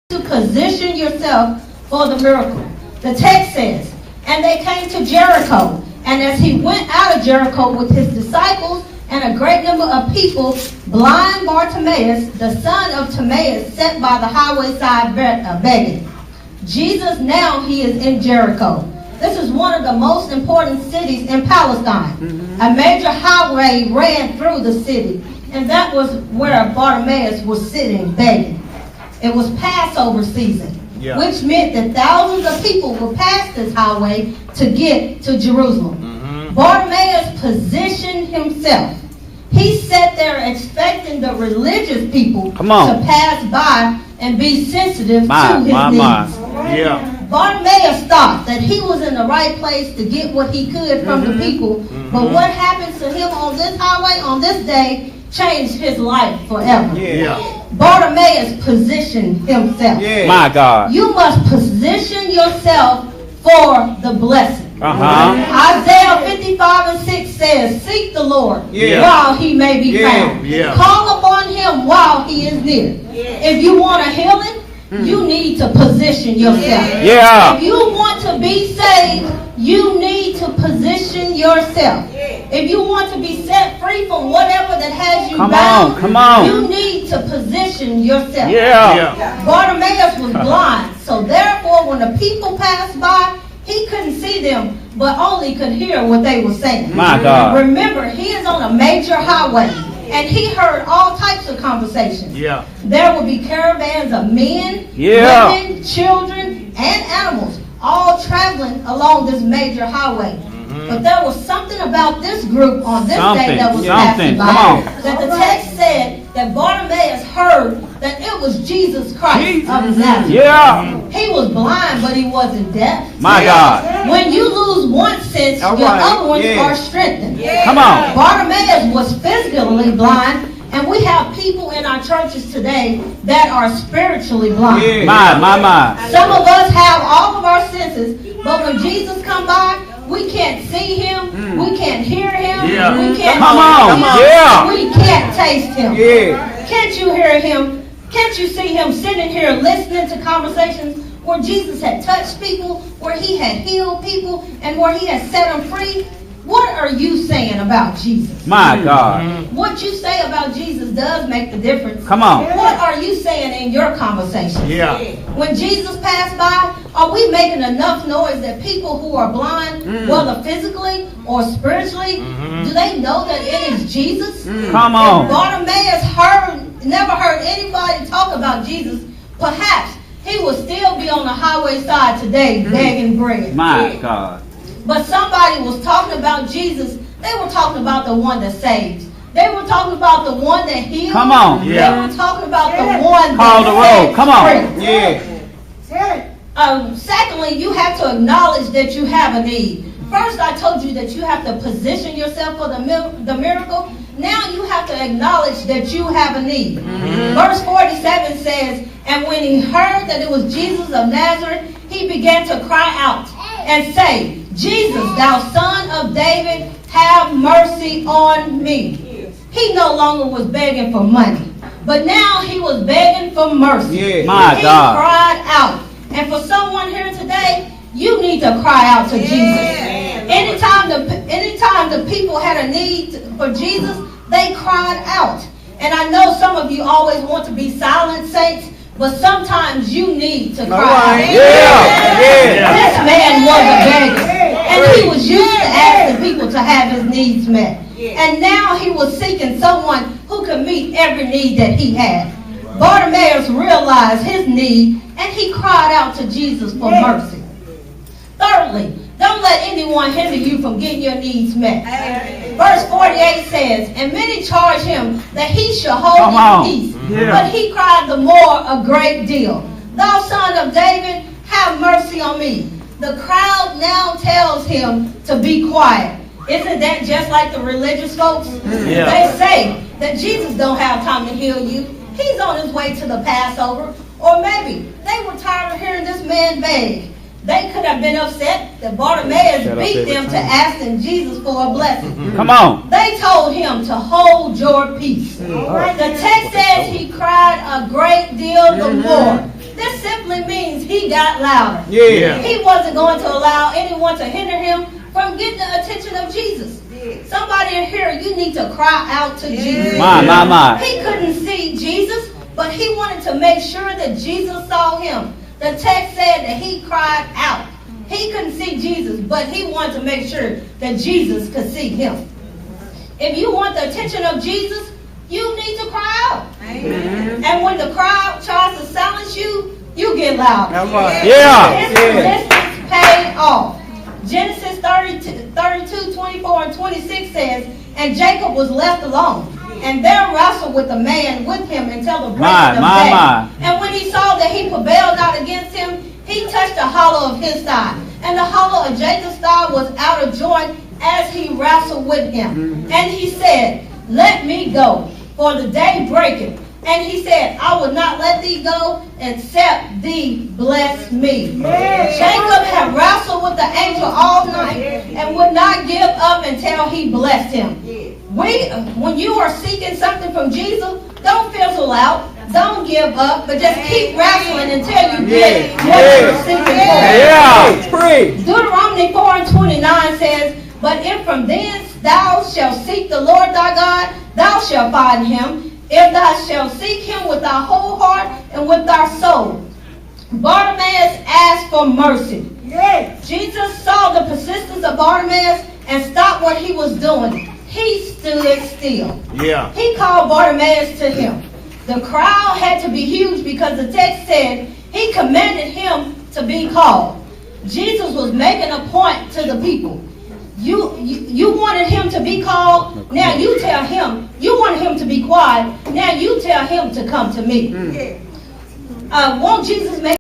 to position yourself for the miracle. The text says, and they came to Jericho, and as he went out of Jericho with his disciples and a great number of people, blind Bartimaeus, the son of Timaeus, sat by the highway side begging. Jesus now he is in Jericho. This is one of the most important cities in Palestine. A major highway ran through the city, and that was where Bartimaeus was sitting begging. It was Passover season, which meant that thousands of people would pass this highway to get to Jerusalem. Bartimaeus positioned himself. He sat there expecting the religious people to pass by and be sensitive to his needs. Bartimaeus thought that he was in the right place to get what he could from the people, but what happens to him on this highway on this day changed his life forever. Bartimaeus positioned himself. My God. You must position yourself for the blessing. Isaiah 55:6 says, seek the Lord while he may be found. Call upon him while he is near. If you want a healing, you need to position yourself. If you want to be saved, you need to position yourself. If you want to be set free from whatever that has you bound, you need to position yourself. Bartimaeus was blind, so therefore when the people passed by, he couldn't see them, but only could hear what they were saying. My God. Remember, he is on a major highway, and he heard all types of conversations. There would be caravans of men, women, children, and animals, all traveling along this major highway. But there was something about this group on this day that was passing by. That the text said that Bartimaeus heard that it was Jesus Christ of Nazareth. He was blind, but he wasn't deaf. My God. When you lose one sense, your other ones are strengthened. Come on. Bartimaeus was physically blind, and we have people in our churches today that are spiritually blind. My. Some of us have all of our senses, but when Jesus come by, we can't see him, we can't hear him, we can't we can't taste him. Can't you hear him? Can't you see him sitting here listening to conversations where Jesus had touched people, where he had healed people, and where he had set them free? What are you saying about Jesus? My God. What you say about Jesus does make the difference. Come on. What are you saying in your conversation? When Jesus passed by, are we making enough noise that people who are blind, whether physically or spiritually, do they know that it is Jesus? Come on. If Bartimaeus never heard anybody talk about Jesus, perhaps he would still be on the highway side today begging bread. My God. But somebody was talking about Jesus. They were talking about the one that saves. They were talking about the one that heals. Come on. They were talking about the one Call the roll. Come on. Secondly, you have to acknowledge that you have a need. First, I told you that you have to position yourself for the miracle. Now you have to acknowledge that you have a need. Verse 47 says, and when he heard that it was Jesus of Nazareth, he began to cry out and say, Jesus, thou son of David, have mercy on me. He no longer was begging for money, but now he was begging for mercy. My God. Cried out. And for someone here today, you need to cry out to Jesus. Anytime the people had a need for Jesus, they cried out. And I know some of you always want to be silent saints, but sometimes you need to cry out. This man was a beggar, and he was used to asking people to have his needs met. And now he was seeking someone who could meet every need that he had. Bartimaeus realized his need, and he cried out to Jesus for mercy. Thirdly, don't let anyone hinder you from getting your needs met. Verse 48 says, and many charged him that he should hold his peace. But he cried the more a great deal. Thou son of David, have mercy on me. The crowd now tells him to be quiet. Isn't that just like the religious folks? They say that Jesus don't have time to heal you. He's on his way to the Passover. Or maybe they were tired of hearing this man beg. They could have been upset that Bartimaeus beat them to asking Jesus for a blessing. Come on. They told him to hold your peace. The text says he cried a great deal the more. This he got louder. Yeah. He wasn't going to allow anyone to hinder him from getting the attention of Jesus. Somebody in here, you need to cry out to Jesus. My. He couldn't see Jesus, but he wanted to make sure that Jesus saw him. The text said that he cried out. He couldn't see Jesus, but he wanted to make sure that Jesus could see him. If you want the attention of Jesus, you need to cry out. And when the crowd tries to silence you, you get loud. This is paid off. Genesis 32, 24, and 26 says, and Jacob was left alone, and there wrestled with a man with him until the breaking of day. And when he saw that he prevailed not against him, he touched the hollow of his thigh. And the hollow of Jacob's thigh was out of joint as he wrestled with him. And he said, let me go, for the day breaketh. And he said, I will not let thee go, except thee bless me. Jacob had wrestled with the angel all night and would not give up until he blessed him. When you are seeking something from Jesus, don't fizzle out. Don't give up, but just keep wrestling until you get what you're seeking for. Deuteronomy 4 and 29 says, but if from thence thou shalt seek the Lord thy God, thou shalt find him, if thou shalt seek him with thy whole heart and with thy soul. Bartimaeus asked for mercy. Jesus saw the persistence of Bartimaeus and stopped what he was doing. He stood still. He called Bartimaeus to him. The crowd had to be huge because the text said he commanded him to be called. Jesus was making a point to the people. You wanted him to be called. Now you tell him. You wanted him to be quiet. Now you tell him to come to me. Won't Jesus make